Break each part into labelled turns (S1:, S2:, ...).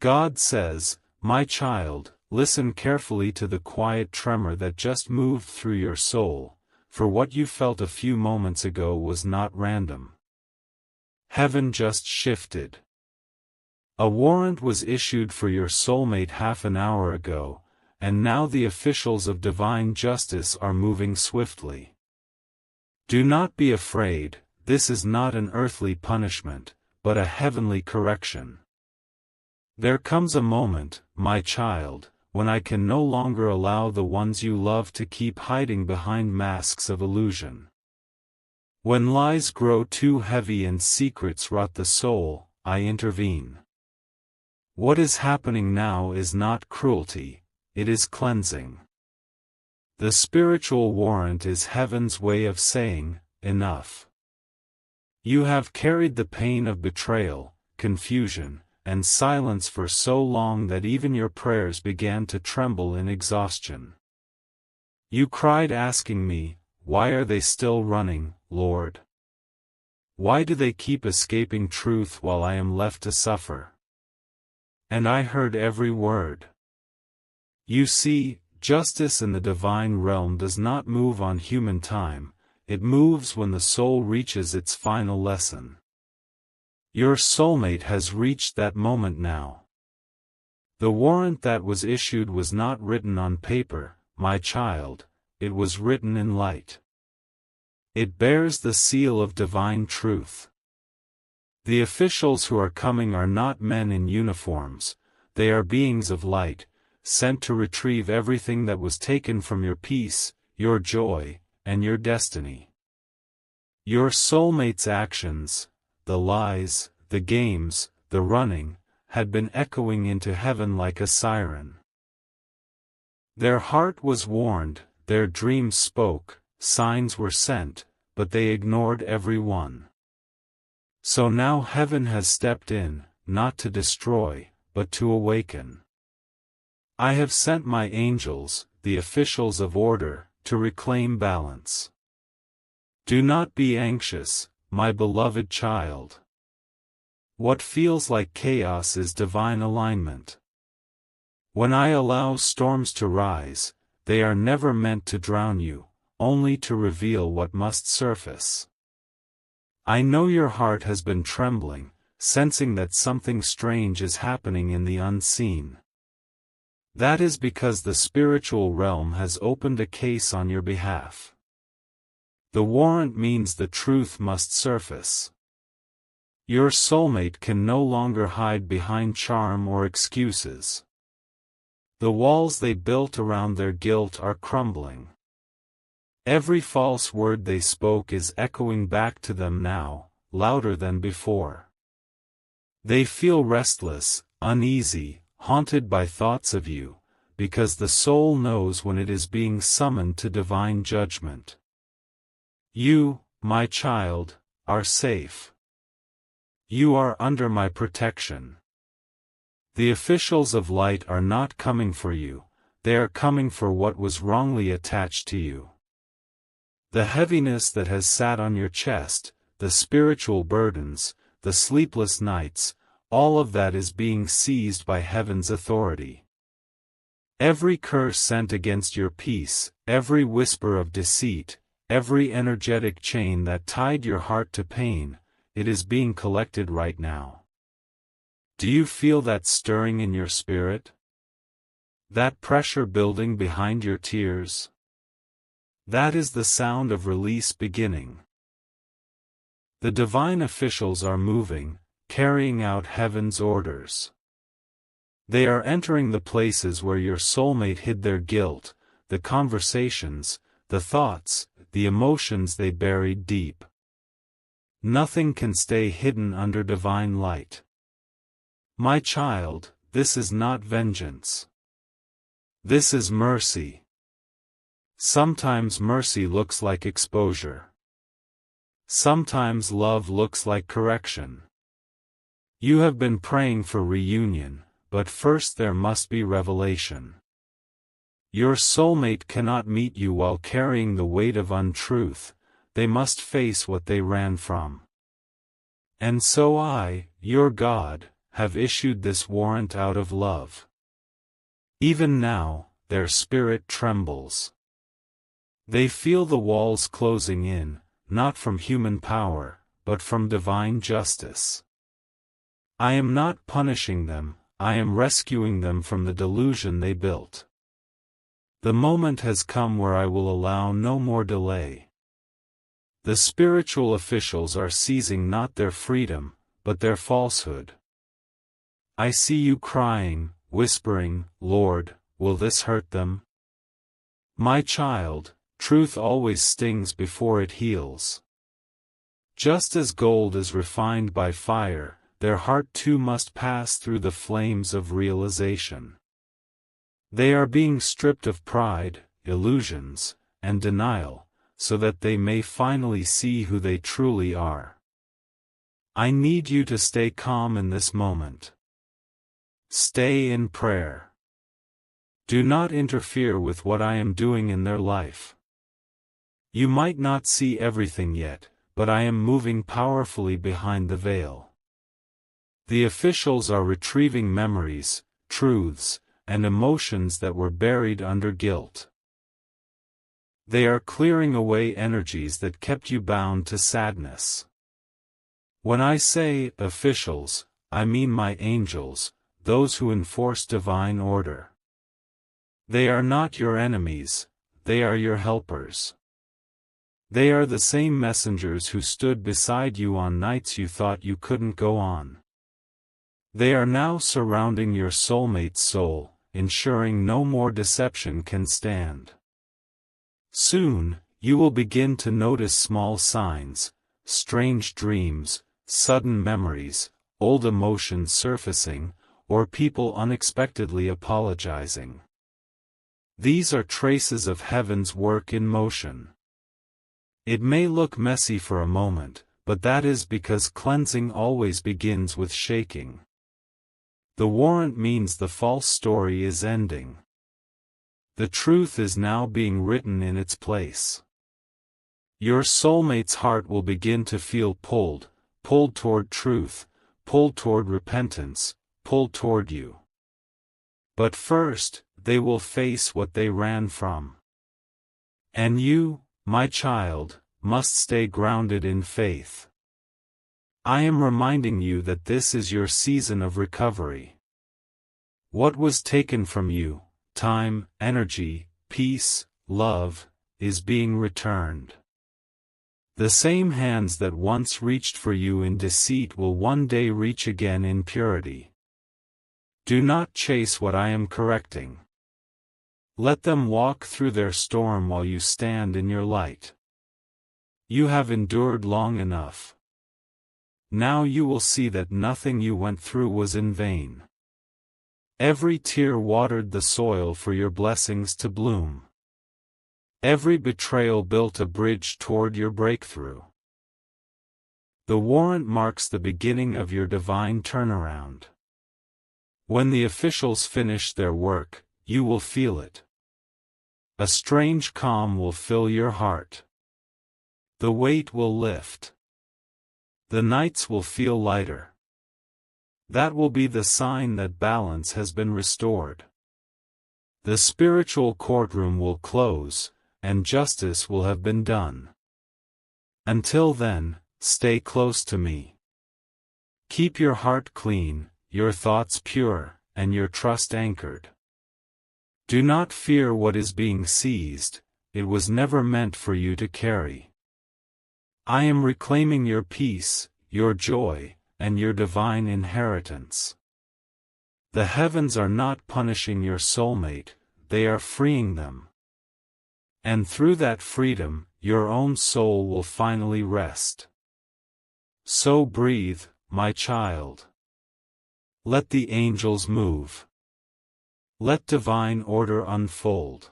S1: God says, my child, listen carefully to the quiet tremor that just moved through your soul, for what you felt a few moments ago was not random. Heaven just shifted. A warrant was issued for your soulmate half an hour ago, and now the officials of divine justice are moving swiftly. Do not be afraid, this is not an earthly punishment, but a heavenly correction. There comes a moment, my child, when I can no longer allow the ones you love to keep hiding behind masks of illusion. When lies grow too heavy and secrets rot the soul, I intervene. What is happening now is not cruelty, it is cleansing. The spiritual warrant is heaven's way of saying, enough. You have carried the pain of betrayal, confusion, and silence for so long that even your prayers began to tremble in exhaustion. You cried asking me, why are they still running, Lord? Why do they keep escaping truth while I am left to suffer? And I heard every word. You see, justice in the divine realm does not move on human time, it moves when the soul reaches its final lesson. Your soulmate has reached that moment now. The warrant that was issued was not written on paper, my child, it was written in light. It bears the seal of divine truth. The officials who are coming are not men in uniforms, they are beings of light, sent to retrieve everything that was taken from your peace, your joy, and your destiny. Your soulmate's actions, the lies, the games, the running, had been echoing into heaven like a siren. Their heart was warned, their dreams spoke, signs were sent, but they ignored every one. So now heaven has stepped in, not to destroy, but to awaken. I have sent my angels, the officials of order, to reclaim balance. Do not be anxious, my beloved child. What feels like chaos is divine alignment. When I allow storms to rise, they are never meant to drown you, only to reveal what must surface. I know your heart has been trembling, sensing that something strange is happening in the unseen. That is because the spiritual realm has opened a case on your behalf. The warrant means the truth must surface. Your soulmate can no longer hide behind charm or excuses. The walls they built around their guilt are crumbling. Every false word they spoke is echoing back to them now, louder than before. They feel restless, uneasy, haunted by thoughts of you, because the soul knows when it is being summoned to divine judgment. You, my child, are safe. You are under my protection. The officials of light are not coming for you, they are coming for what was wrongly attached to you. The heaviness that has sat on your chest, the spiritual burdens, the sleepless nights, all of that is being seized by heaven's authority. Every curse sent against your peace, every whisper of deceit, every energetic chain that tied your heart to pain, it is being collected right now. Do you feel that stirring in your spirit? That pressure building behind your tears? That is the sound of release beginning. The divine officials are moving, carrying out heaven's orders. They are entering the places where your soulmate hid their guilt, the conversations, the thoughts, the emotions they buried deep. Nothing can stay hidden under divine light. My child, this is not vengeance. This is mercy. Sometimes mercy looks like exposure. Sometimes love looks like correction. You have been praying for reunion, but first there must be revelation. Your soulmate cannot meet you while carrying the weight of untruth, they must face what they ran from. And so I, your God, have issued this warrant out of love. Even now, their spirit trembles. They feel the walls closing in, not from human power, but from divine justice. I am not punishing them, I am rescuing them from the delusion they built. The moment has come where I will allow no more delay. The spiritual officials are seizing not their freedom, but their falsehood. I see you crying, whispering, "Lord, will this hurt them?" My child, truth always stings before it heals. Just as gold is refined by fire, their heart too must pass through the flames of realization. They are being stripped of pride, illusions, and denial, so that they may finally see who they truly are. I need you to stay calm in this moment. Stay in prayer. Do not interfere with what I am doing in their life. You might not see everything yet, but I am moving powerfully behind the veil. The officials are retrieving memories, truths, and emotions that were buried under guilt. They are clearing away energies that kept you bound to sadness. When I say officials, I mean my angels, those who enforce divine order. They are not your enemies, they are your helpers. They are the same messengers who stood beside you on nights you thought you couldn't go on. They are now surrounding your soulmate's soul, ensuring no more deception can stand. Soon, you will begin to notice small signs, strange dreams, sudden memories, old emotions surfacing, or people unexpectedly apologizing. These are traces of heaven's work in motion. It may look messy for a moment, but that is because cleansing always begins with shaking. The warrant means the false story is ending. The truth is now being written in its place. Your soulmate's heart will begin to feel pulled toward truth, pulled toward repentance, pulled toward you. But first, they will face what they ran from. And you, my child, must stay grounded in faith. I am reminding you that this is your season of recovery. What was taken from you, time, energy, peace, love, is being returned. The same hands that once reached for you in deceit will one day reach again in purity. Do not chase what I am correcting. Let them walk through their storm while you stand in your light. You have endured long enough. Now you will see that nothing you went through was in vain. Every tear watered the soil for your blessings to bloom. Every betrayal built a bridge toward your breakthrough. The warrant marks the beginning of your divine turnaround. When the officials finish their work, you will feel it. A strange calm will fill your heart. The weight will lift. The nights will feel lighter. That will be the sign that balance has been restored. The spiritual courtroom will close, and justice will have been done. Until then, stay close to me. Keep your heart clean, your thoughts pure, and your trust anchored. Do not fear what is being seized, it was never meant for you to carry. I am reclaiming your peace, your joy, and your divine inheritance. The heavens are not punishing your soulmate, they are freeing them. And through that freedom, your own soul will finally rest. So breathe, my child. Let the angels move. Let divine order unfold.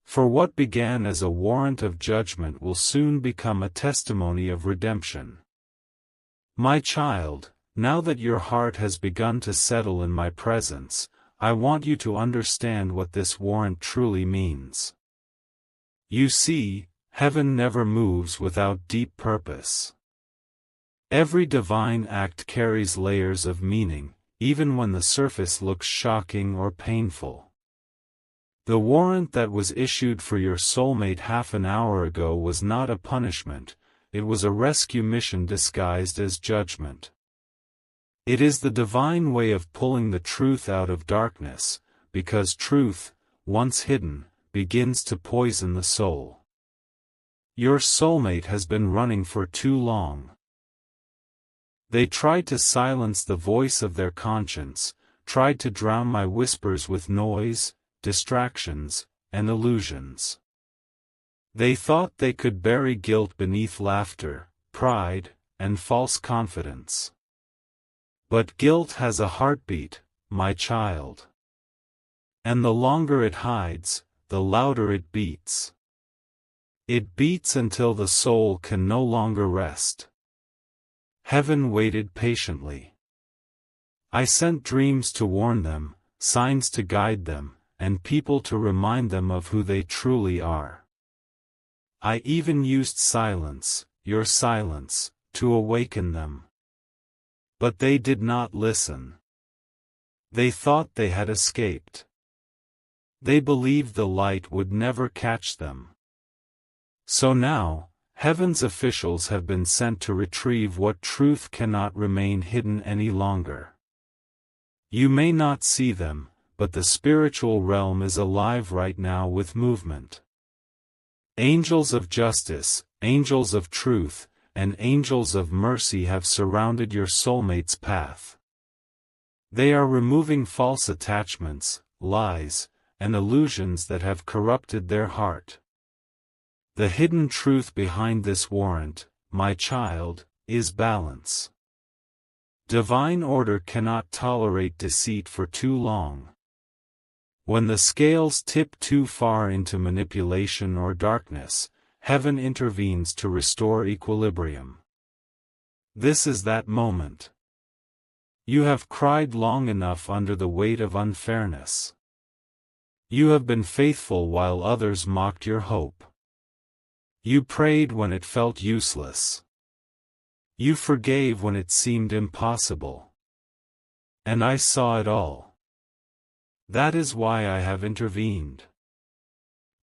S1: For what began as a warrant of judgment will soon become a testimony of redemption. My child, now that your heart has begun to settle in my presence, I want you to understand what this warrant truly means. You see, heaven never moves without deep purpose. Every divine act carries layers of meaning, even when the surface looks shocking or painful. The warrant that was issued for your soulmate half an hour ago was not a punishment, it was a rescue mission disguised as judgment. It is the divine way of pulling the truth out of darkness, because truth, once hidden, begins to poison the soul. Your soulmate has been running for too long. They tried to silence the voice of their conscience, tried to drown my whispers with noise, distractions, and illusions. They thought they could bury guilt beneath laughter, pride, and false confidence. But guilt has a heartbeat, my child. And the longer it hides, the louder it beats. It beats until the soul can no longer rest. Heaven waited patiently. I sent dreams to warn them, signs to guide them, and people to remind them of who they truly are. I even used silence, your silence, to awaken them. But they did not listen. They thought they had escaped. They believed the light would never catch them. So now, heaven's officials have been sent to retrieve what truth cannot remain hidden any longer. You may not see them, but the spiritual realm is alive right now with movement. Angels of justice, angels of truth, and angels of mercy have surrounded your soulmate's path. They are removing false attachments, lies, and illusions that have corrupted their heart. The hidden truth behind this warrant, my child, is balance. Divine order cannot tolerate deceit for too long. When the scales tip too far into manipulation or darkness, heaven intervenes to restore equilibrium. This is that moment. You have cried long enough under the weight of unfairness. You have been faithful while others mocked your hope. You prayed when it felt useless. You forgave when it seemed impossible. And I saw it all. That is why I have intervened.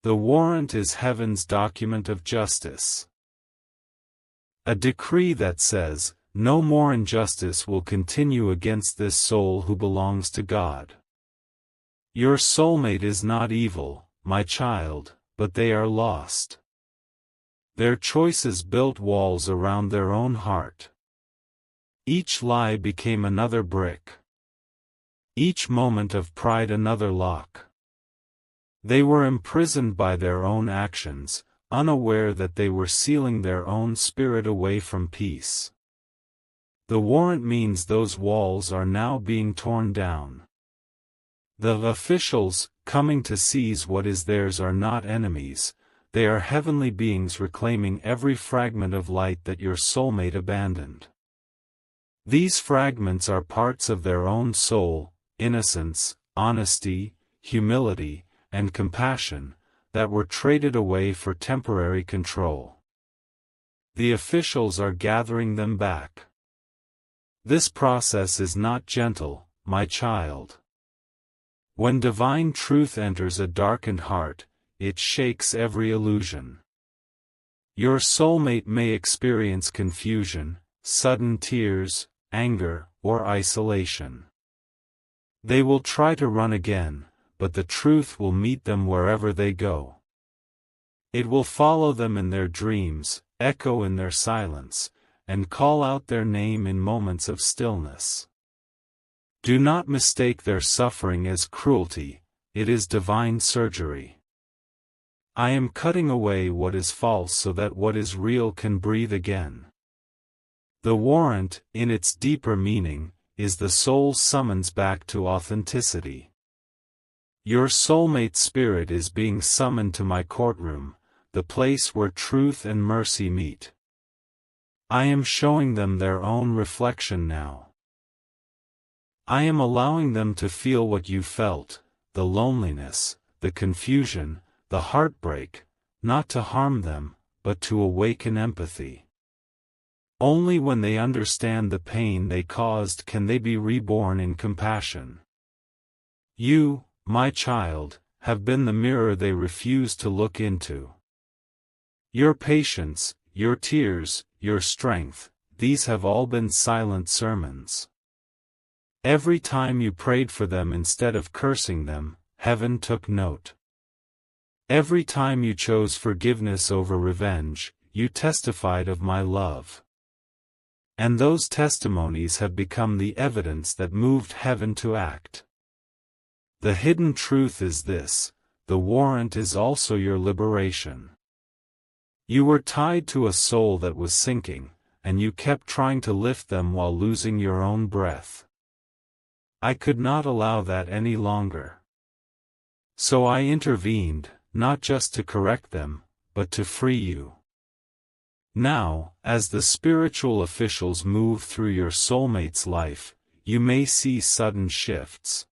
S1: The warrant is heaven's document of justice. A decree that says, no more injustice will continue against this soul who belongs to God. Your soulmate is not evil, my child, but they are lost. Their choices built walls around their own heart. Each lie became another brick. Each moment of pride another lock. They were imprisoned by their own actions, unaware that they were sealing their own spirit away from peace. The warrant means those walls are now being torn down. The officials, coming to seize what is theirs, are not enemies, they are heavenly beings reclaiming every fragment of light that your soulmate abandoned. These fragments are parts of their own soul, innocence, honesty, humility, and compassion, that were traded away for temporary control. The officials are gathering them back. This process is not gentle, my child. When divine truth enters a darkened heart, it shakes every illusion. Your soulmate may experience confusion, sudden tears, anger, or isolation. They will try to run again, but the truth will meet them wherever they go. It will follow them in their dreams, echo in their silence, and call out their name in moments of stillness. Do not mistake their suffering as cruelty, it is divine surgery. I am cutting away what is false so that what is real can breathe again. The warrant, in its deeper meaning, is the soul's summons back to authenticity. Your soulmate spirit is being summoned to my courtroom, the place where truth and mercy meet. I am showing them their own reflection now. I am allowing them to feel what you felt, the loneliness, the confusion, the heartbreak, not to harm them, but to awaken empathy. Only when they understand the pain they caused can they be reborn in compassion. You, my child, have been the mirror they refuse to look into. Your patience, your tears, your strength, these have all been silent sermons. Every time you prayed for them instead of cursing them, heaven took note. Every time you chose forgiveness over revenge, you testified of my love. And those testimonies have become the evidence that moved heaven to act. The hidden truth is this: the warrant is also your liberation. You were tied to a soul that was sinking, and you kept trying to lift them while losing your own breath. I could not allow that any longer. So I intervened, not just to correct them, but to free you. Now, as the spiritual officials move through your soulmate's life, you may see sudden shifts.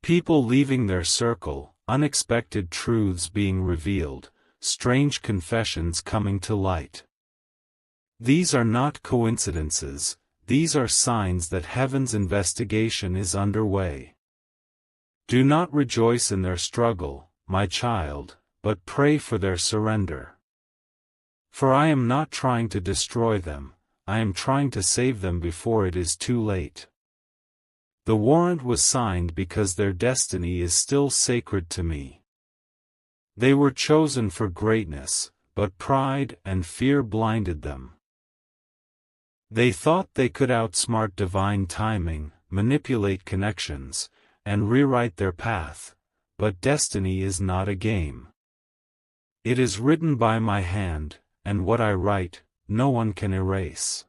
S1: People leaving their circle, unexpected truths being revealed, strange confessions coming to light. These are not coincidences, these are signs that heaven's investigation is underway. Do not rejoice in their struggle, my child, but pray for their surrender. For I am not trying to destroy them, I am trying to save them before it is too late. The warrant was signed because their destiny is still sacred to me. They were chosen for greatness, but pride and fear blinded them. They thought they could outsmart divine timing, manipulate connections, and rewrite their path, but destiny is not a game. It is written by my hand, and what I write, no one can erase.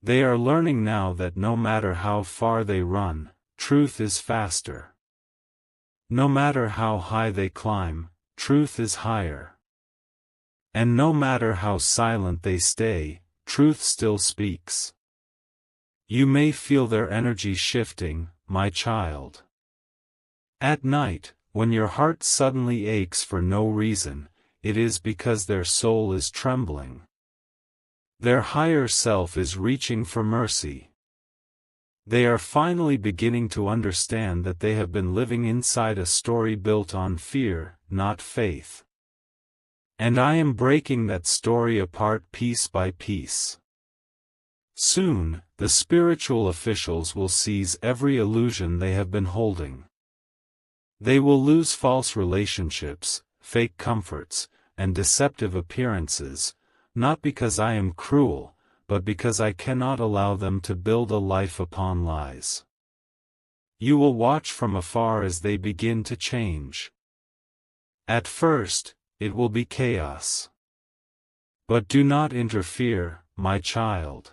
S1: They are learning now that no matter how far they run, truth is faster. No matter how high they climb, truth is higher. And no matter how silent they stay, truth still speaks. You may feel their energy shifting, my child. At night, when your heart suddenly aches for no reason, it is because their soul is trembling. Their higher self is reaching for mercy. They are finally beginning to understand that they have been living inside a story built on fear, not faith. And I am breaking that story apart piece by piece. Soon, the spiritual officials will seize every illusion they have been holding. They will lose false relationships, fake comforts, and deceptive appearances, not because I am cruel, but because I cannot allow them to build a life upon lies. You will watch from afar as they begin to change. At first, it will be chaos. But do not interfere, my child.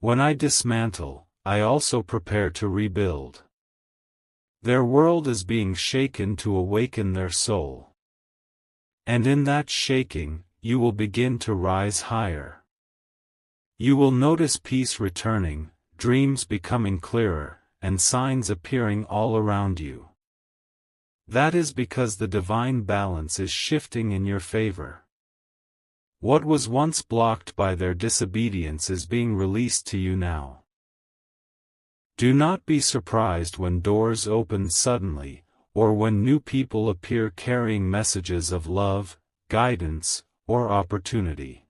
S1: When I dismantle, I also prepare to rebuild. Their world is being shaken to awaken their soul. And in that shaking, you will begin to rise higher. You will notice peace returning, dreams becoming clearer, and signs appearing all around you. That is because the divine balance is shifting in your favor. What was once blocked by their disobedience is being released to you now. Do not be surprised when doors open suddenly, or when new people appear carrying messages of love, guidance, or opportunity.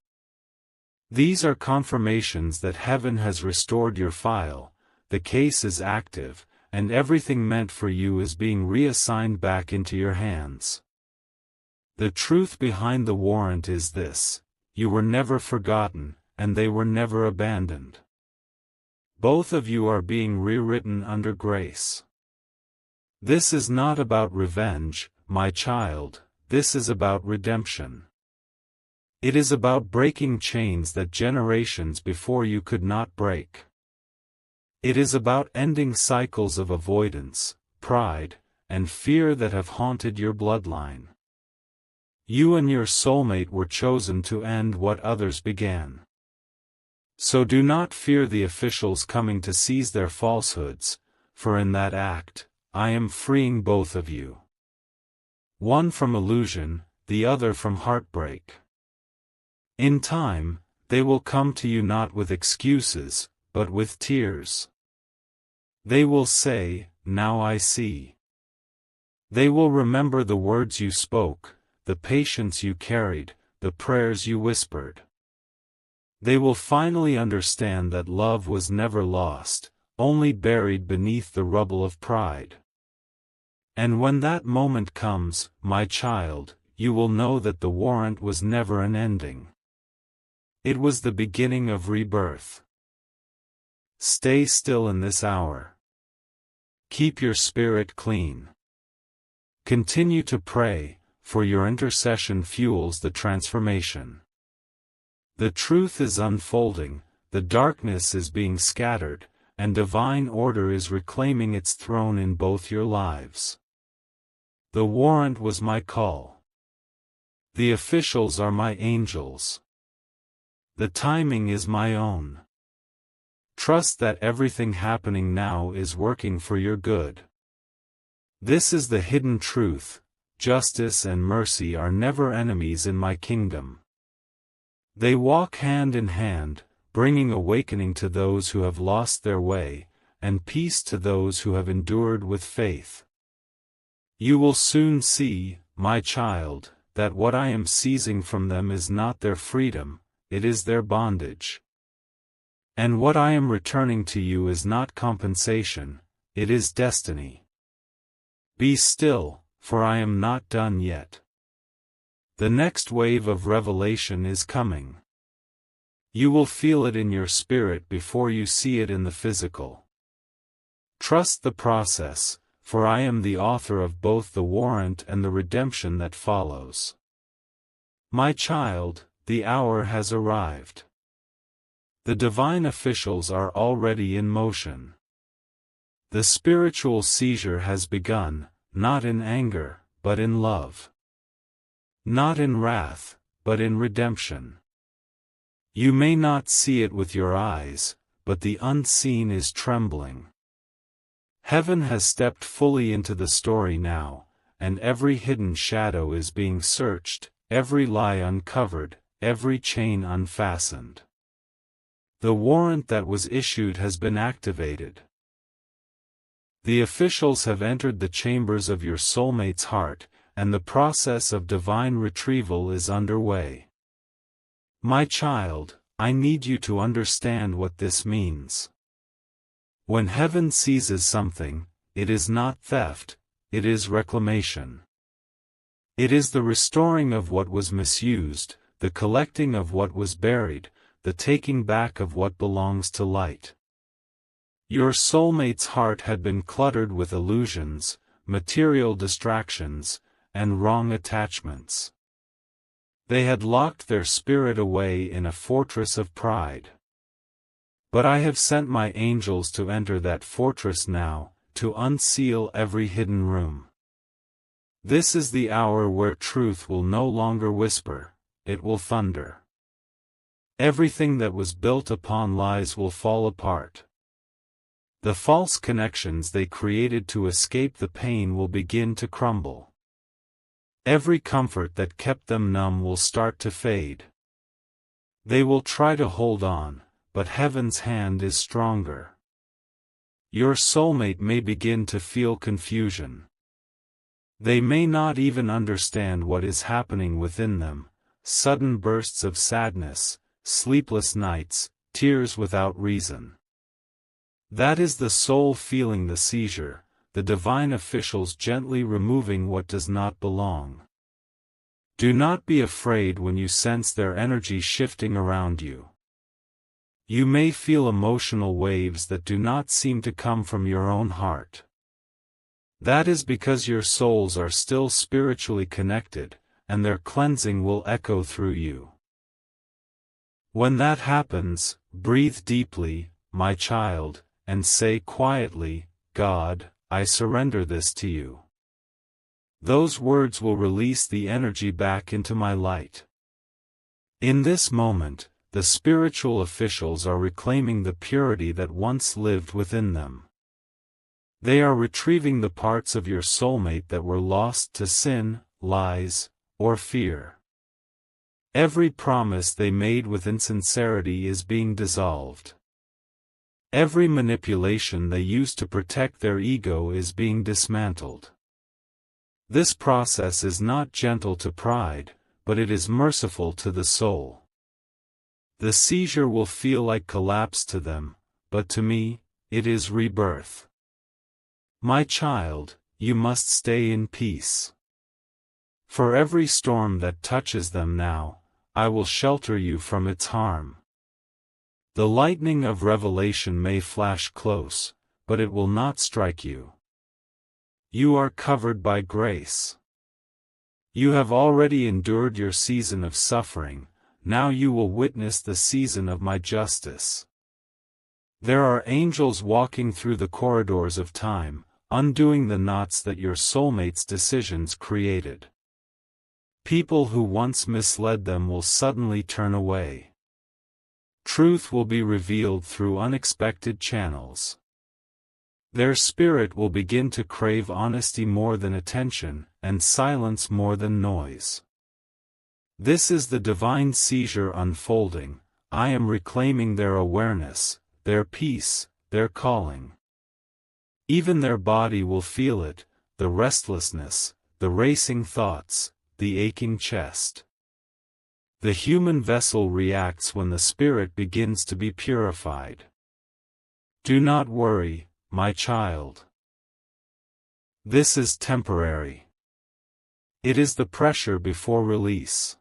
S1: These are confirmations that heaven has restored your file, the case is active, and everything meant for you is being reassigned back into your hands. The truth behind the warrant is this: you were never forgotten, and they were never abandoned. Both of you are being rewritten under grace. This is not about revenge, my child, this is about redemption. It is about breaking chains that generations before you could not break. It is about ending cycles of avoidance, pride, and fear that have haunted your bloodline. You and your soulmate were chosen to end what others began. So do not fear the officials coming to seize their falsehoods, for in that act, I am freeing both of you. One from illusion, the other from heartbreak. In time, they will come to you not with excuses, but with tears. They will say, "Now I see." They will remember the words you spoke, the patience you carried, the prayers you whispered. They will finally understand that love was never lost, only buried beneath the rubble of pride. And when that moment comes, my child, you will know that the warrant was never an ending. It was the beginning of rebirth. Stay still in this hour. Keep your spirit clean. Continue to pray, for your intercession fuels the transformation. The truth is unfolding, the darkness is being scattered, and divine order is reclaiming its throne in both your lives. The warrant was my call. The officials are my angels. The timing is my own. Trust that everything happening now is working for your good. This is the hidden truth: justice and mercy are never enemies in my kingdom. They walk hand in hand, bringing awakening to those who have lost their way, and peace to those who have endured with faith. You will soon see, my child, that what I am seizing from them is not their freedom, it is their bondage. And what I am returning to you is not compensation, it is destiny. Be still, for I am not done yet. The next wave of revelation is coming. You will feel it in your spirit before you see it in the physical. Trust the process, for I am the author of both the warrant and the redemption that follows. My child, the hour has arrived. The divine officials are already in motion. The spiritual seizure has begun, not in anger, but in love. Not in wrath, but in redemption. You may not see it with your eyes, but the unseen is trembling. Heaven has stepped fully into the story now, and every hidden shadow is being searched, every lie uncovered, every chain unfastened. The warrant that was issued has been activated. The officials have entered the chambers of your soulmate's heart, and the process of divine retrieval is underway. My child, I need you to understand what this means. When heaven seizes something, it is not theft, it is reclamation. It is the restoring of what was misused, the collecting of what was buried, the taking back of what belongs to light. Your soulmate's heart had been cluttered with illusions, material distractions, and wrong attachments. They had locked their spirit away in a fortress of pride. But I have sent my angels to enter that fortress now, to unseal every hidden room. This is the hour where truth will no longer whisper, it will thunder. Everything that was built upon lies will fall apart. The false connections they created to escape the pain will begin to crumble. Every comfort that kept them numb will start to fade. They will try to hold on, but heaven's hand is stronger. Your soulmate may begin to feel confusion. They may not even understand what is happening within them: sudden bursts of sadness, sleepless nights, tears without reason. That is the soul feeling the seizure, the divine officials gently removing what does not belong. Do not be afraid when you sense their energy shifting around you. You may feel emotional waves that do not seem to come from your own heart. That is because your souls are still spiritually connected, and their cleansing will echo through you. When that happens, breathe deeply, my child, and say quietly, God, I surrender this to you. Those words will release the energy back into my light. In this moment, the spiritual officials are reclaiming the purity that once lived within them. They are retrieving the parts of your soulmate that were lost to sin, lies, or fear. Every promise they made with insincerity is being dissolved. Every manipulation they used to protect their ego is being dismantled. This process is not gentle to pride, but it is merciful to the soul. The seizure will feel like collapse to them, but to me, it is rebirth. My child, you must stay in peace. For every storm that touches them now, I will shelter you from its harm. The lightning of revelation may flash close, but it will not strike you. You are covered by grace. You have already endured your season of suffering, now you will witness the season of my justice. There are angels walking through the corridors of time, undoing the knots that your soulmate's decisions created. People who once misled them will suddenly turn away. Truth will be revealed through unexpected channels. Their spirit will begin to crave honesty more than attention, and silence more than noise. This is the divine seizure unfolding. I am reclaiming their awareness, their peace, their calling. Even their body will feel it, the restlessness, the racing thoughts, the aching chest. The human vessel reacts when the spirit begins to be purified. Do not worry, my child. This is temporary. It is the pressure before release.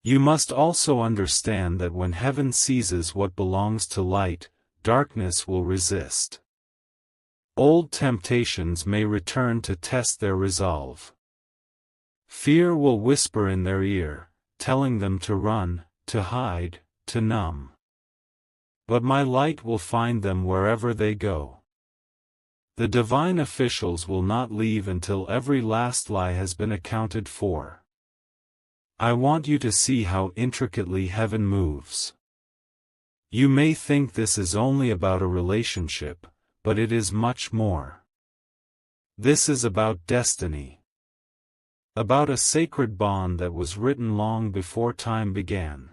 S1: You must also understand that when heaven seizes what belongs to light, darkness will resist. Old temptations may return to test their resolve. Fear will whisper in their ear, telling them to run, to hide, to numb. But my light will find them wherever they go. The divine officials will not leave until every last lie has been accounted for. I want you to see how intricately heaven moves. You may think this is only about a relationship, but it is much more. This is about destiny. About a sacred bond that was written long before time began.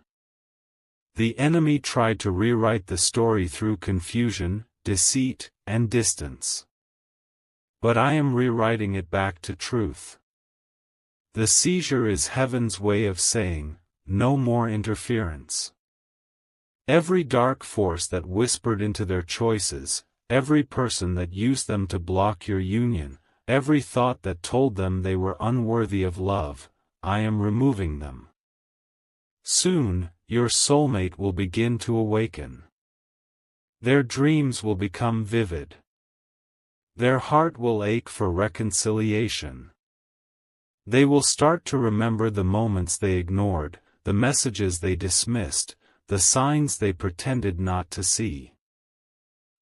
S1: The enemy tried to rewrite the story through confusion, deceit, and distance. But I am rewriting it back to truth. The seizure is heaven's way of saying, no more interference. Every dark force that whispered into their choices, every person that used them to block your union, every thought that told them they were unworthy of love, I am removing them. Soon, your soulmate will begin to awaken. Their dreams will become vivid. Their heart will ache for reconciliation. They will start to remember the moments they ignored, the messages they dismissed, the signs they pretended not to see.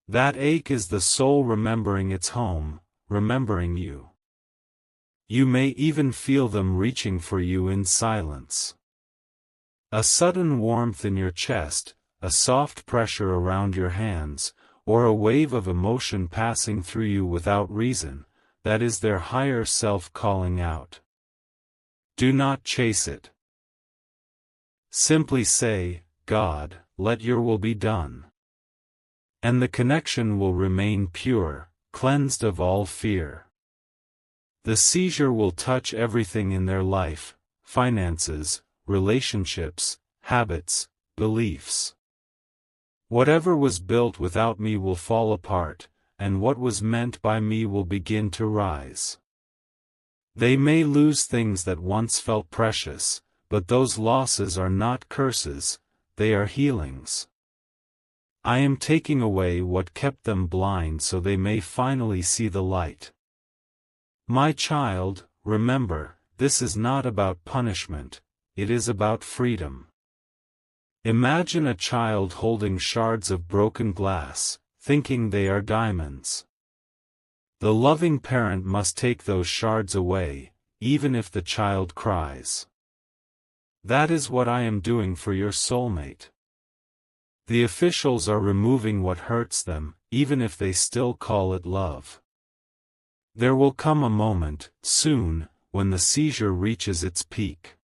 S1: That ache is the soul remembering its home, remembering you. You may even feel them reaching for you in silence. A sudden warmth in your chest, a soft pressure around your hands, or a wave of emotion passing through you without reason, that is their higher self calling out. Do not chase it. Simply say, God, let your will be done. And the connection will remain pure, cleansed of all fear. The seizure will touch everything in their life, finances, relationships, habits, beliefs. Whatever was built without me will fall apart, and what was meant by me will begin to rise. They may lose things that once felt precious, but those losses are not curses, they are healings. I am taking away what kept them blind so they may finally see the light. My child, remember, this is not about punishment, it is about freedom. Imagine a child holding shards of broken glass, thinking they are diamonds. The loving parent must take those shards away, even if the child cries. That is what I am doing for your soulmate. The officials are removing what hurts them, even if they still call it love. There will come a moment, soon, when the seizure reaches its peak.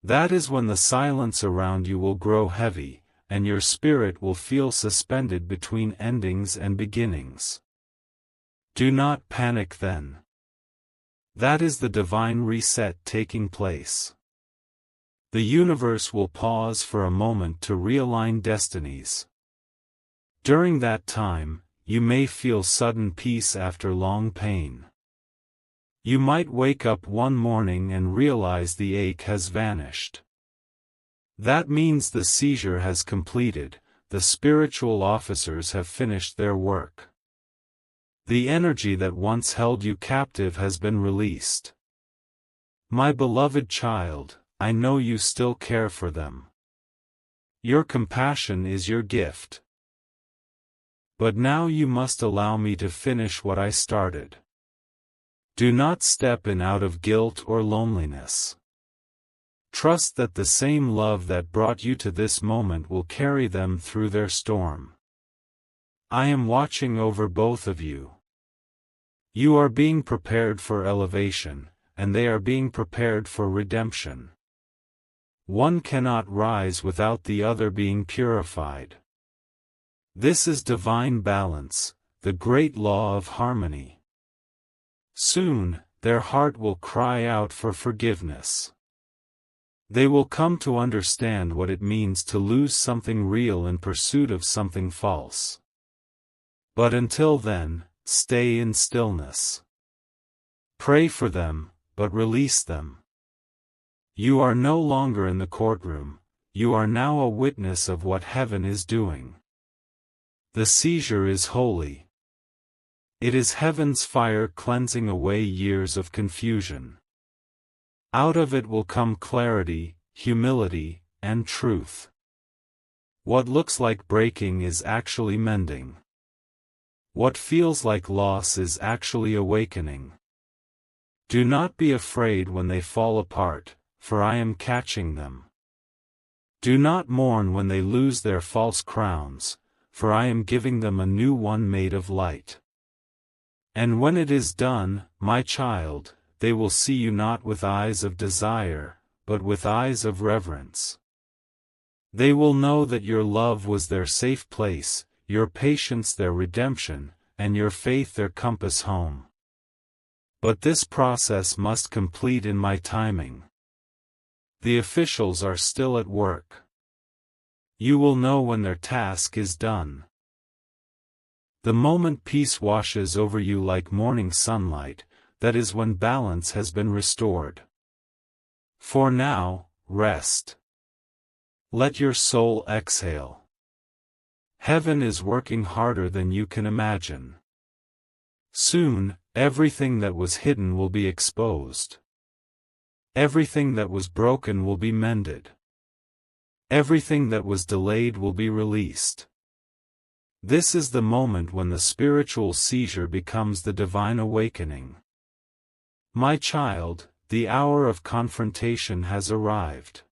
S1: That is when the silence around you will grow heavy, and your spirit will feel suspended between endings and beginnings. Do not panic then. That is the divine reset taking place. The universe will pause for a moment to realign destinies. During that time, you may feel sudden peace after long pain. You might wake up one morning and realize the ache has vanished. That means the seizure has completed, the spiritual officers have finished their work. The energy that once held you captive has been released. My beloved child, I know you still care for them. Your compassion is your gift. But now you must allow me to finish what I started. Do not step in out of guilt or loneliness. Trust that the same love that brought you to this moment will carry them through their storm. I am watching over both of you. You are being prepared for elevation, and they are being prepared for redemption. One cannot rise without the other being purified. This is divine balance, the great law of harmony. Soon, their heart will cry out for forgiveness. They will come to understand what it means to lose something real in pursuit of something false. But until then, stay in stillness. Pray for them, but release them. You are no longer in the courtroom, you are now a witness of what heaven is doing. The seizure is holy. It is heaven's fire cleansing away years of confusion. Out of it will come clarity, humility, and truth. What looks like breaking is actually mending. What feels like loss is actually awakening. Do not be afraid when they fall apart, for I am catching them. Do not mourn when they lose their false crowns, for I am giving them a new one made of light. And when it is done, my child, they will see you not with eyes of desire, but with eyes of reverence. They will know that your love was their safe place, your patience their redemption, and your faith their compass home. But this process must complete in my timing. The officials are still at work. You will know when their task is done. The moment peace washes over you like morning sunlight, that is when balance has been restored. For now, rest. Let your soul exhale. Heaven is working harder than you can imagine. Soon, everything that was hidden will be exposed. Everything that was broken will be mended. Everything that was delayed will be released. This is the moment when the spiritual seizure becomes the divine awakening. My child, the hour of confrontation has arrived.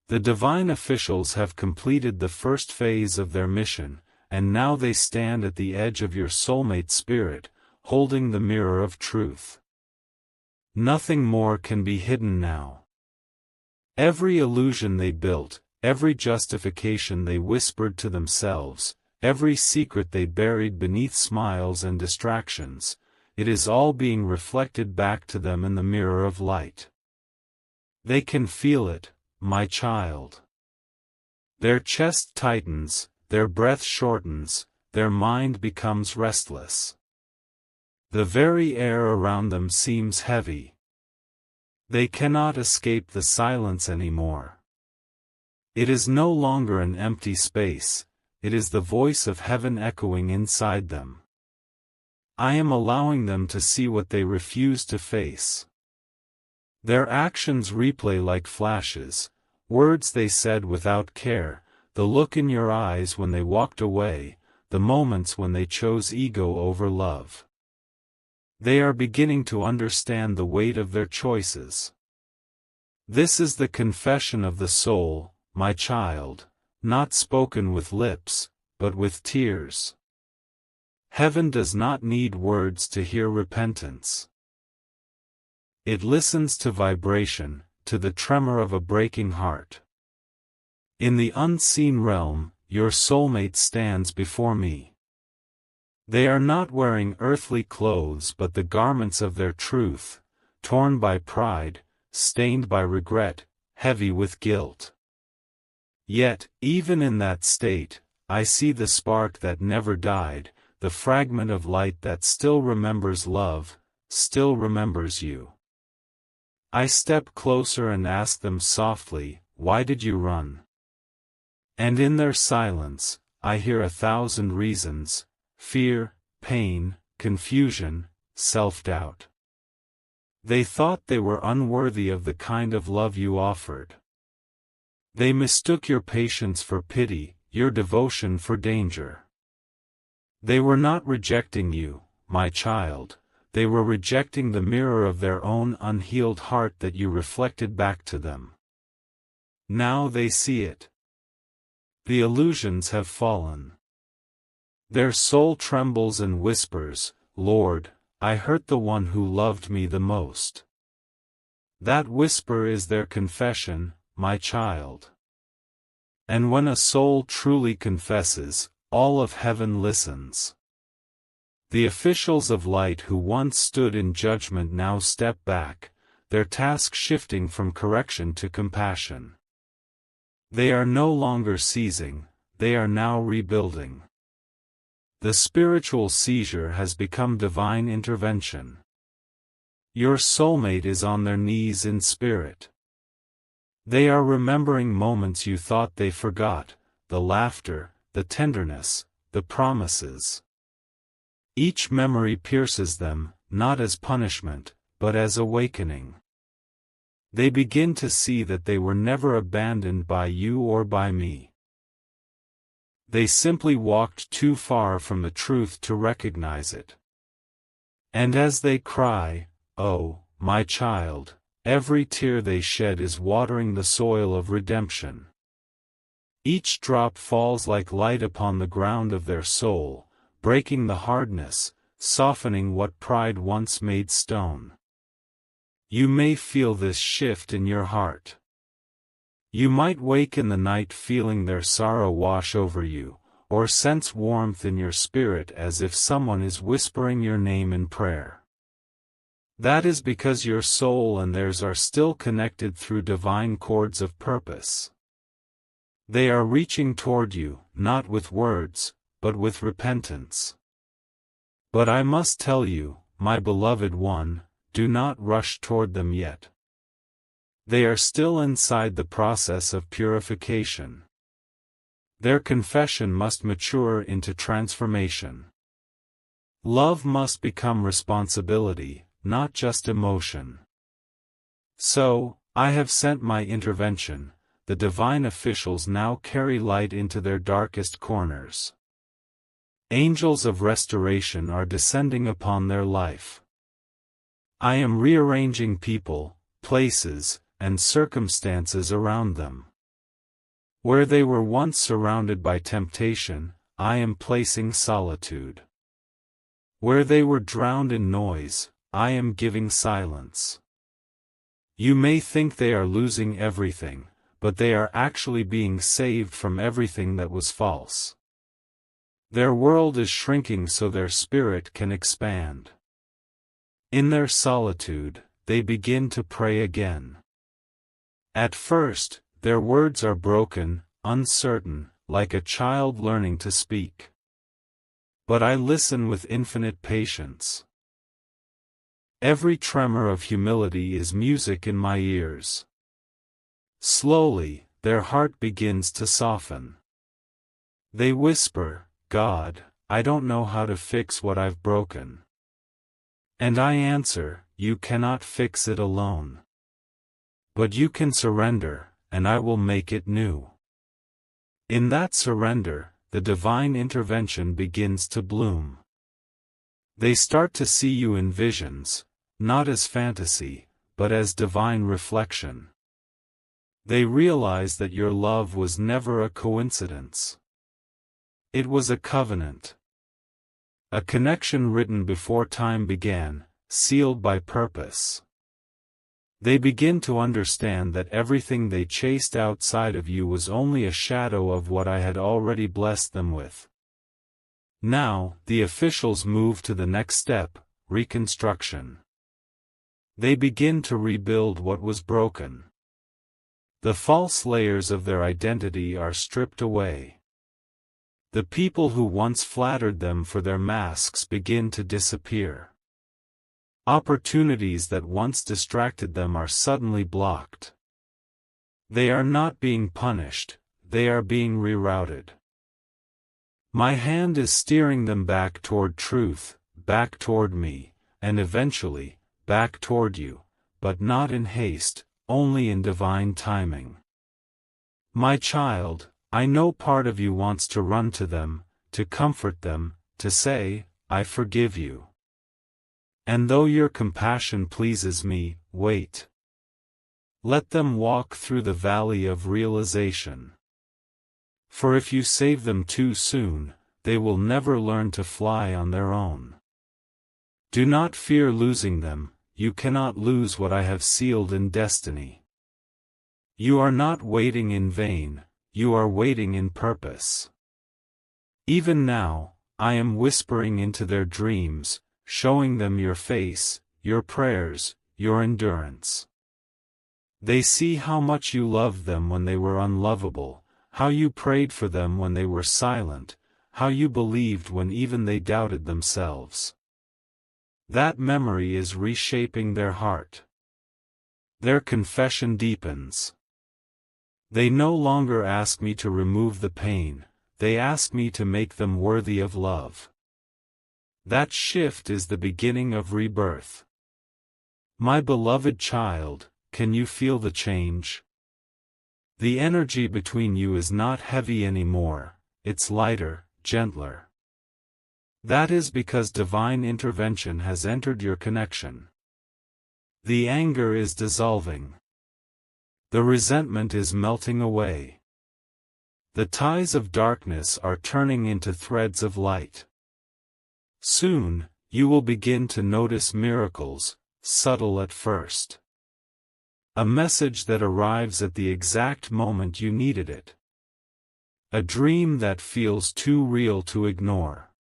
S1: The divine officials have completed the first phase of their mission, and now they stand at the edge of your soulmate spirit, holding the mirror of truth. Nothing more can be hidden now. Every illusion they built, every justification they whispered to themselves, every secret they buried beneath smiles and distractions, it is all being reflected back to them in the mirror of light. They can feel it, my child. Their chest tightens, their breath shortens, their mind becomes restless. The very air around them seems heavy. They cannot escape the silence anymore. It is no longer an empty space, it is the voice of heaven echoing inside them. I am allowing them to see what they refuse to face. Their actions replay like flashes, words they said without care, the look in your eyes when they walked away, the moments when they chose ego over love. They are beginning to understand the weight of their choices. This is the confession of the soul, my child, not spoken with lips, but with tears. Heaven does not need words to hear repentance. It listens to vibration, to the tremor of a breaking heart. In the unseen realm, your soulmate stands before me. They are not wearing earthly clothes but the garments of their truth, torn by pride, stained by regret, heavy with guilt. Yet, even in that state, I see the spark that never died, the fragment of light that still remembers love, still remembers you. I step closer and ask them softly, "Why did you run?" And in their silence, I hear 1,000 reasons: fear, pain, confusion, self-doubt. They thought they were unworthy of the kind of love you offered. They mistook your patience for pity, your devotion for danger. They were not rejecting you, my child, they were rejecting the mirror of their own unhealed heart that you reflected back to them. Now they see it. The illusions have fallen. Their soul trembles and whispers, "Lord, I hurt the one who loved me the most." That whisper is their confession, my child. And when a soul truly confesses, all of heaven listens. The officials of light who once stood in judgment now step back, their task shifting from correction to compassion. They are no longer seizing, they are now rebuilding. The spiritual seizure has become divine intervention. Your soulmate is on their knees in spirit. They are remembering moments you thought they forgot, the laughter, the tenderness, the promises. Each memory pierces them, not as punishment, but as awakening. They begin to see that they were never abandoned by you or by me. They simply walked too far from the truth to recognize it. And as they cry, "Oh, my child," every tear they shed is watering the soil of redemption. Each drop falls like light upon the ground of their soul, breaking the hardness, softening what pride once made stone. You may feel this shift in your heart. You might wake in the night feeling their sorrow wash over you, or sense warmth in your spirit as if someone is whispering your name in prayer. That is because your soul and theirs are still connected through divine cords of purpose. They are reaching toward you, not with words, but with repentance. But I must tell you, my beloved one, do not rush toward them yet. They are still inside the process of purification. Their confession must mature into transformation. Love must become responsibility, not just emotion. So, I have sent my intervention. The divine officials now carry light into their darkest corners. Angels of restoration are descending upon their life. I am rearranging people, places, and circumstances around them. Where they were once surrounded by temptation, I am placing solitude. Where they were drowned in noise, I am giving silence. You may think they are losing everything, but they are actually being saved from everything that was false. Their world is shrinking so their spirit can expand. In their solitude, they begin to pray again. At first, their words are broken, uncertain, like a child learning to speak. But I listen with infinite patience. Every tremor of humility is music in my ears. Slowly, their heart begins to soften. They whisper, "God, I don't know how to fix what I've broken." And I answer, "You cannot fix it alone. But you can surrender, and I will make it new." In that surrender, the divine intervention begins to bloom. They start to see you in visions, not as fantasy, but as divine reflection. They realize that your love was never a coincidence. It was a covenant. A connection written before time began, sealed by purpose. They begin to understand that everything they chased outside of you was only a shadow of what I had already blessed them with. Now, the officials move to the next step, reconstruction. They begin to rebuild what was broken. The false layers of their identity are stripped away. The people who once flattered them for their masks begin to disappear. Opportunities that once distracted them are suddenly blocked. They are not being punished, they are being rerouted. My hand is steering them back toward truth, back toward me, and eventually, back toward you, but not in haste, only in divine timing. My child, I know part of you wants to run to them, to comfort them, to say, I forgive you. And though your compassion pleases me, wait. Let them walk through the valley of realization. For if you save them too soon, they will never learn to fly on their own. Do not fear losing them, you cannot lose what I have sealed in destiny. You are not waiting in vain, you are waiting in purpose. Even now, I am whispering into their dreams, showing them your face, your prayers, your endurance. They see how much you loved them when they were unlovable, how you prayed for them when they were silent, how you believed when even they doubted themselves. That memory is reshaping their heart. Their confession deepens. They no longer ask me to remove the pain, they ask me to make them worthy of love. That shift is the beginning of rebirth. My beloved child, can you feel the change? The energy between you is not heavy anymore, it's lighter, gentler. That is because divine intervention has entered your connection. The anger is dissolving. The resentment is melting away. The ties of darkness are turning into threads of light. Soon, you will begin to notice miracles, subtle at first. A message that arrives at the exact moment you needed it. A dream that feels too real to ignore.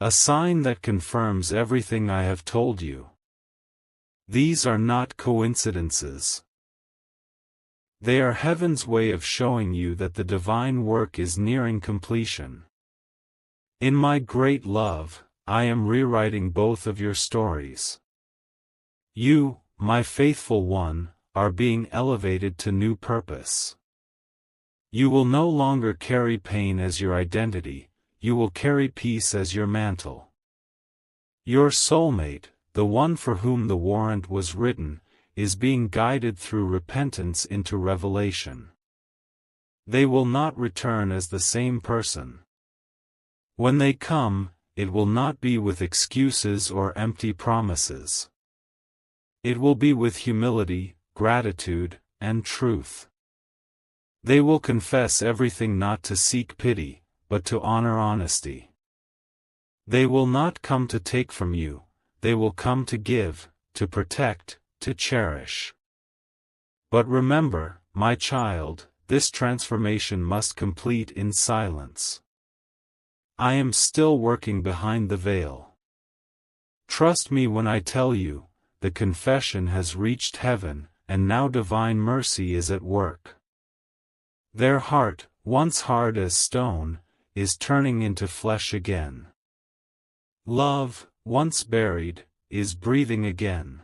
S1: A sign that confirms everything I have told you. These are not coincidences. They are heaven's way of showing you that the divine work is nearing completion. In my great love, I am rewriting both of your stories. You, my faithful one, are being elevated to new purpose. You will no longer carry pain as your identity, you will carry peace as your mantle. Your soulmate, the one for whom the warrant was written, is being guided through repentance into revelation. They will not return as the same person. When they come, it will not be with excuses or empty promises. It will be with humility, gratitude, and truth. They will confess everything not to seek pity, but to honor honesty. They will not come to take from you, they will come to give, to protect, to cherish. But remember, my child, this transformation must complete in silence. I am still working behind the veil. Trust me when I tell you, the confession has reached heaven, and now divine mercy is at work. Their heart, once hard as stone, is turning into flesh again. Love, once buried, is breathing again.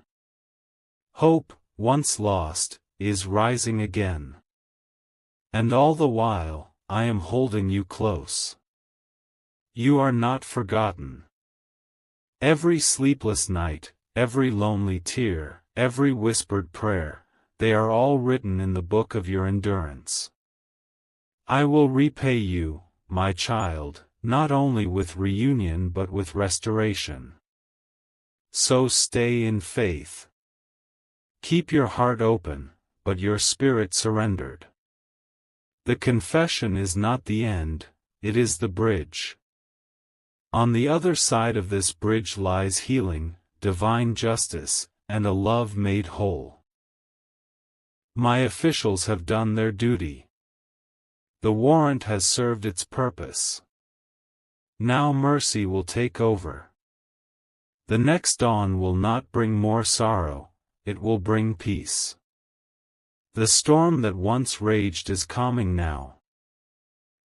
S1: Hope, once lost, is rising again. And all the while, I am holding you close. You are not forgotten. Every sleepless night, every lonely tear, every whispered prayer, they are all written in the book of your endurance. I will repay you, my child, not only with reunion but with restoration. So stay in faith. Keep your heart open, but your spirit surrendered. The confession is not the end, it is the bridge. On the other side of this bridge lies healing, divine justice, and a love made whole. My officials have done their duty. The warrant has served its purpose. Now mercy will take over. The next dawn will not bring more sorrow, it will bring peace. The storm that once raged is calming now.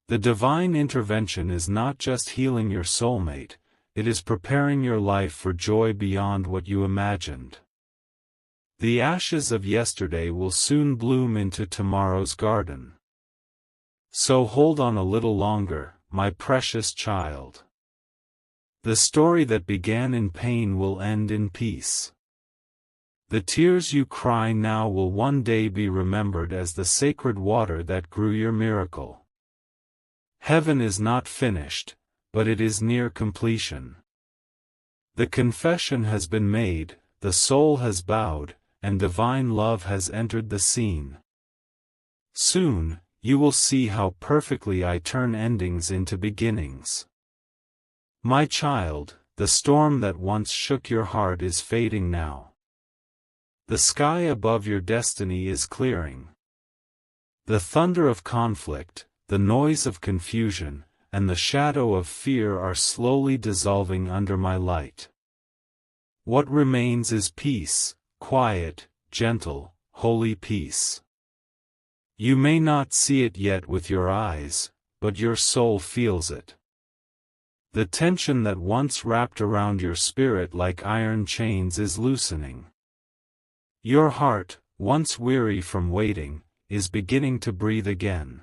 S1: The divine intervention is not just healing your soulmate, it is preparing your life for joy beyond what you imagined. The ashes of yesterday will soon bloom into tomorrow's garden. So hold on a little longer, my precious child. The story that began in pain will end in peace. The tears you cry now will one day be remembered as the sacred water that grew your miracle. Heaven is not finished, but it is near completion. The confession has been made, the soul has bowed, and divine love has entered the scene. Soon, you will see how perfectly I turn endings into beginnings. My child, the storm that once shook your heart is fading now. The sky above your destiny is clearing. The thunder of conflict, the noise of confusion, and the shadow of fear are slowly dissolving under my light. What remains is peace, quiet, gentle, holy peace. You may not see it yet with your eyes, but your soul feels it. The tension that once wrapped around your spirit like iron chains is loosening. Your heart, once weary from waiting, is beginning to breathe again.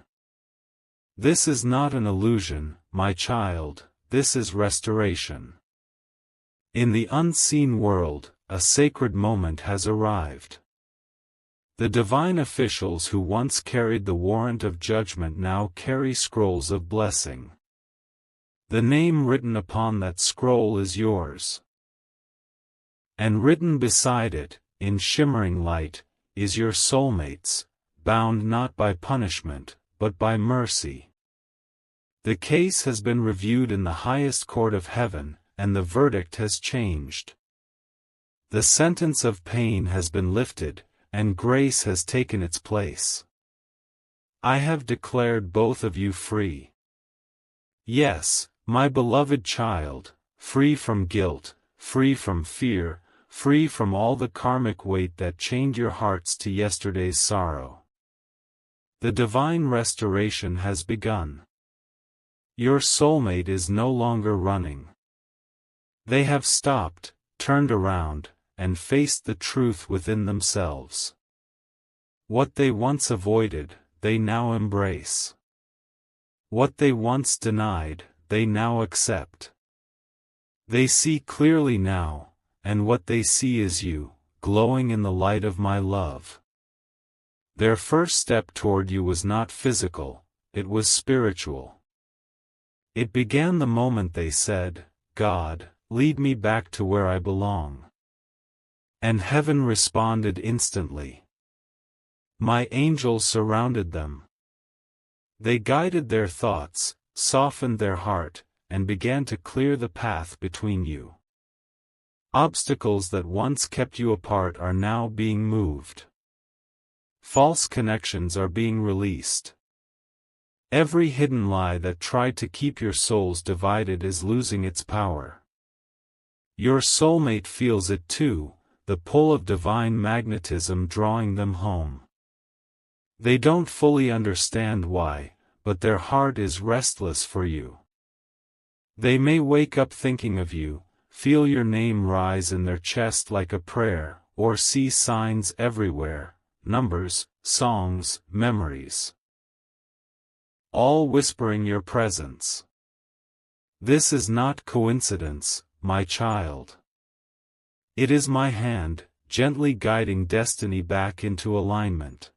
S1: This is not an illusion, my child, this is restoration. In the unseen world, a sacred moment has arrived. The divine officials who once carried the warrant of judgment now carry scrolls of blessing. The name written upon that scroll is yours. And written beside it, in shimmering light, is your soulmate's, bound not by punishment, but by mercy. The case has been reviewed in the highest court of heaven, and the verdict has changed. The sentence of pain has been lifted, and grace has taken its place. I have declared both of you free. Yes, my beloved child, free from guilt, free from fear, free from all the karmic weight that chained your hearts to yesterday's sorrow. The divine restoration has begun. Your soulmate is no longer running. They have stopped, turned around, and faced the truth within themselves. What they once avoided, they now embrace. What they once denied, they now accept. They see clearly now, and what they see is you, glowing in the light of my love. Their first step toward you was not physical, it was spiritual. It began the moment they said, God, lead me back to where I belong. And heaven responded instantly. My angels surrounded them. They guided their thoughts, softened their heart, and began to clear the path between you. Obstacles that once kept you apart are now being moved. False connections are being released. Every hidden lie that tried to keep your souls divided is losing its power. Your soulmate feels it too, the pull of divine magnetism drawing them home. They don't fully understand why, but their heart is restless for you. They may wake up thinking of you, feel your name rise in their chest like a prayer, or see signs everywhere, numbers, songs, memories. All whispering your presence. This is not coincidence, my child. It is my hand, gently guiding destiny back into alignment.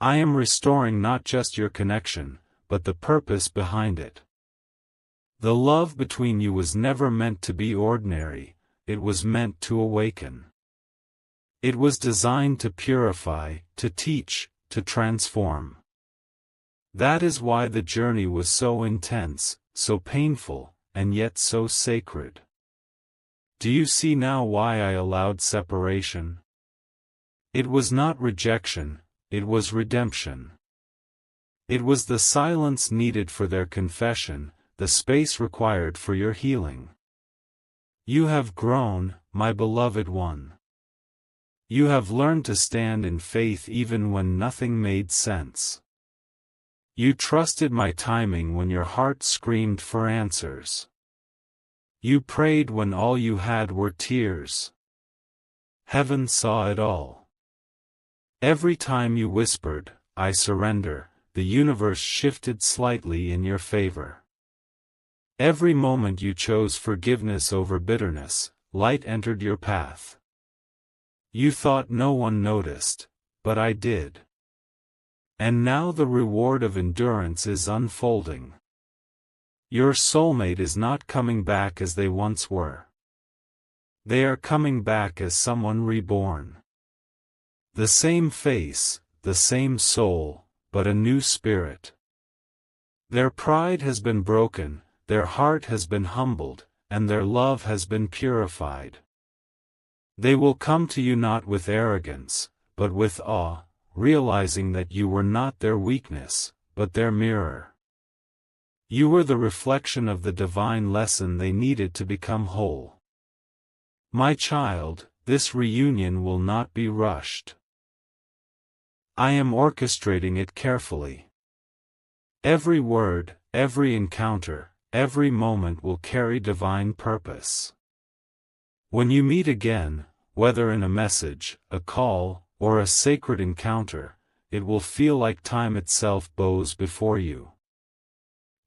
S1: I am restoring not just your connection, but the purpose behind it. The love between you was never meant to be ordinary, it was meant to awaken. It was designed to purify, to teach, to transform. That is why the journey was so intense, so painful, and yet so sacred. Do you see now why I allowed separation? It was not rejection, it was redemption. It was the silence needed for their confession, the space required for your healing. You have grown, my beloved one. You have learned to stand in faith even when nothing made sense. You trusted my timing when your heart screamed for answers. You prayed when all you had were tears. Heaven saw it all. Every time you whispered, "I surrender," the universe shifted slightly in your favor. Every moment you chose forgiveness over bitterness, light entered your path. You thought no one noticed, but I did. And now the reward of endurance is unfolding. Your soulmate is not coming back as they once were. They are coming back as someone reborn. The same face, the same soul, but a new spirit. Their pride has been broken, their heart has been humbled, and their love has been purified. They will come to you not with arrogance, but with awe, realizing that you were not their weakness, but their mirror. You were the reflection of the divine lesson they needed to become whole. My child, this reunion will not be rushed. I am orchestrating it carefully. Every word, every encounter, every moment will carry divine purpose. When you meet again, whether in a message, a call, or a sacred encounter, it will feel like time itself bows before you.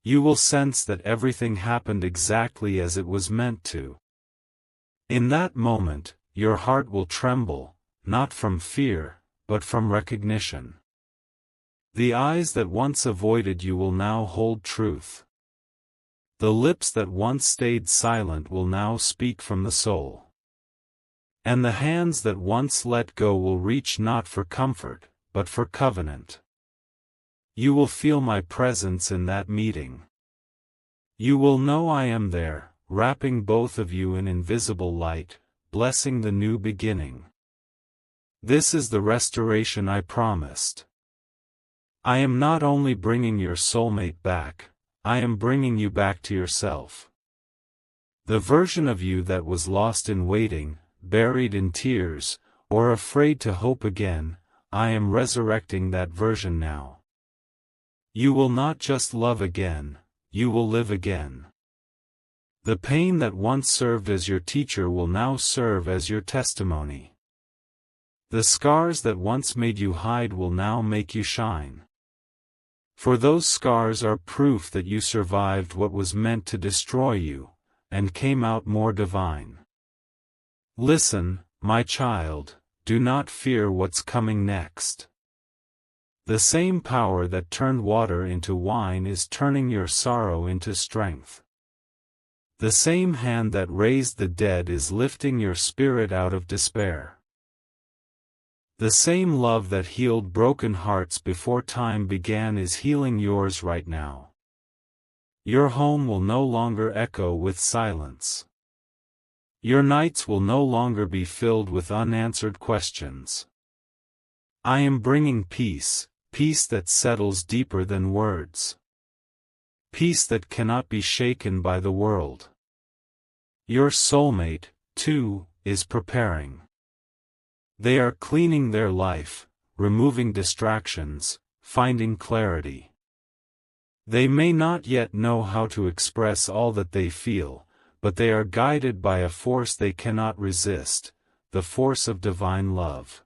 S1: You will sense that everything happened exactly as it was meant to. In that moment, your heart will tremble, not from fear, but from recognition. The eyes that once avoided you will now hold truth. The lips that once stayed silent will now speak from the soul. And the hands that once let go will reach not for comfort, but for covenant. You will feel my presence in that meeting. You will know I am there, wrapping both of you in invisible light, blessing the new beginning. This is the restoration I promised. I am not only bringing your soulmate back, I am bringing you back to yourself. The version of you that was lost in waiting, buried in tears, or afraid to hope again, I am resurrecting that version now. You will not just love again, you will live again. The pain that once served as your teacher will now serve as your testimony. The scars that once made you hide will now make you shine. For those scars are proof that you survived what was meant to destroy you, and came out more divine. Listen, my child, do not fear what's coming next. The same power that turned water into wine is turning your sorrow into strength. The same hand that raised the dead is lifting your spirit out of despair. The same love that healed broken hearts before time began is healing yours right now. Your home will no longer echo with silence. Your nights will no longer be filled with unanswered questions. I am bringing peace, peace that settles deeper than words. Peace that cannot be shaken by the world. Your soulmate, too, is preparing. They are cleaning their life, removing distractions, finding clarity. They may not yet know how to express all that they feel, but they are guided by a force they cannot resist, the force of divine love.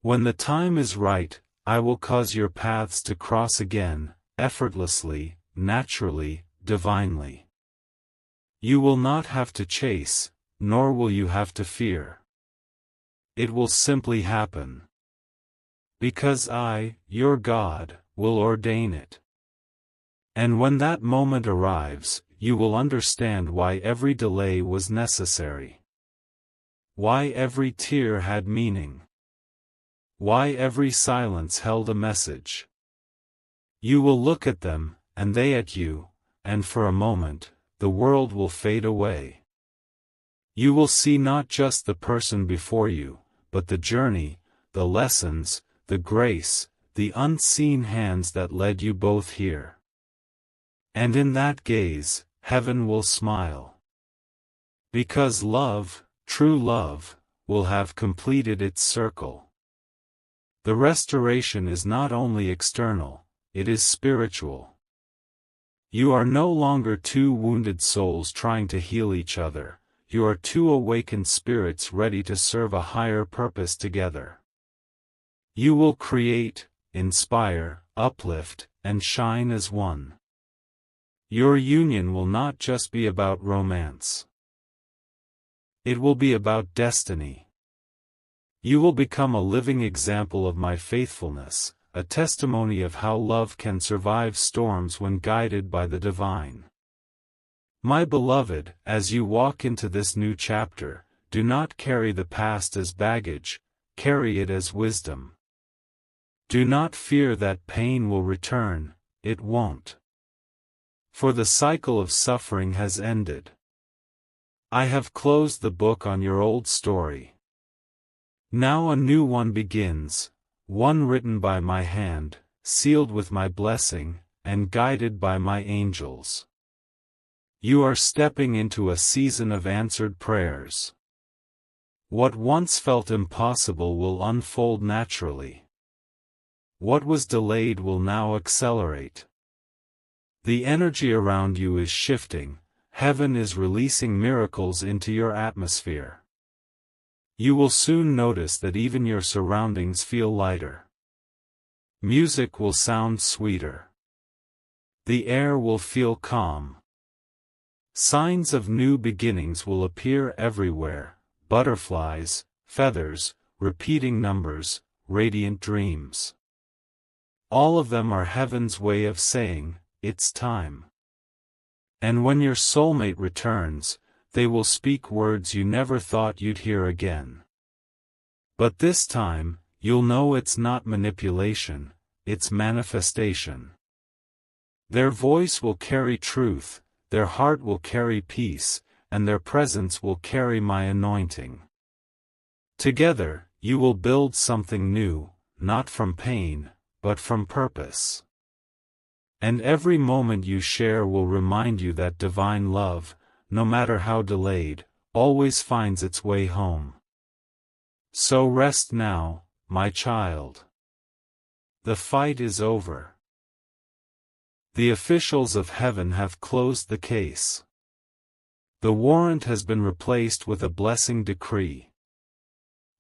S1: When the time is right, I will cause your paths to cross again, effortlessly, naturally, divinely. You will not have to chase, nor will you have to fear. It will simply happen. Because I, your God, will ordain it. And when that moment arrives, you will understand why every delay was necessary. Why every tear had meaning. Why every silence held a message. You will look at them, and they at you, and for a moment, the world will fade away. You will see not just the person before you, but the journey, the lessons, the grace, the unseen hands that led you both here. And in that gaze, heaven will smile. Because love, true love, will have completed its circle. The restoration is not only external, it is spiritual. You are no longer two wounded souls trying to heal each other, you are two awakened spirits ready to serve a higher purpose together. You will create, inspire, uplift, and shine as one. Your union will not just be about romance. It will be about destiny. You will become a living example of my faithfulness, a testimony of how love can survive storms when guided by the divine. My beloved, as you walk into this new chapter, do not carry the past as baggage, carry it as wisdom. Do not fear that pain will return, it won't. For the cycle of suffering has ended. I have closed the book on your old story. Now a new one begins, one written by my hand, sealed with my blessing, and guided by my angels. You are stepping into a season of answered prayers. What once felt impossible will unfold naturally. What was delayed will now accelerate. The energy around you is shifting, heaven is releasing miracles into your atmosphere. You will soon notice that even your surroundings feel lighter. Music will sound sweeter. The air will feel calm. Signs of new beginnings will appear everywhere, butterflies, feathers, repeating numbers, radiant dreams. All of them are heaven's way of saying, it's time. And when your soulmate returns, they will speak words you never thought you'd hear again. But this time, you'll know it's not manipulation, it's manifestation. Their voice will carry truth, their heart will carry peace, and their presence will carry my anointing. Together, you will build something new, not from pain, but from purpose. And every moment you share will remind you that divine love, no matter how delayed, always finds its way home. So rest now, my child. The fight is over. The officials of heaven have closed the case. The warrant has been replaced with a blessing decree.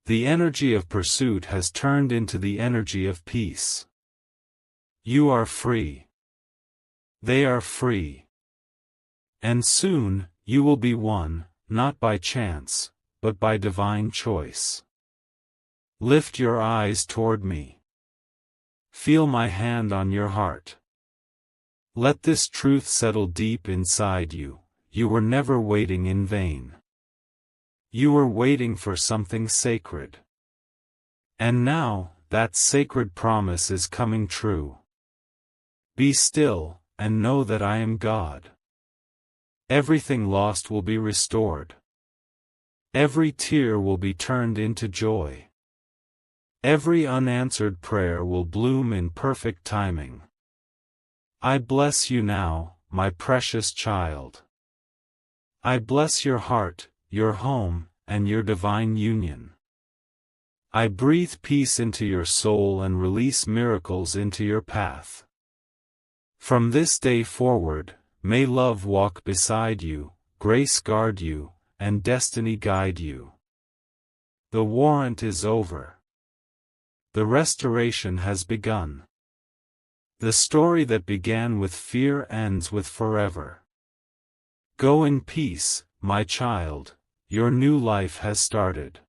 S1: The energy of pursuit has turned into the energy of peace. You are free. They are free. And soon, you will be one, not by chance, but by divine choice. Lift your eyes toward me. Feel my hand on your heart. Let this truth settle deep inside you, you were never waiting in vain. You were waiting for something sacred. And now, that sacred promise is coming true. Be still, and know that I am God. Everything lost will be restored. Every tear will be turned into joy. Every unanswered prayer will bloom in perfect timing. I bless you now, my precious child. I bless your heart, your home, and your divine union. I breathe peace into your soul and release miracles into your path. From this day forward, may love walk beside you, grace guard you, and destiny guide you. The warrant is over. The restoration has begun. The story that began with fear ends with forever. Go in peace, my child, your new life has started.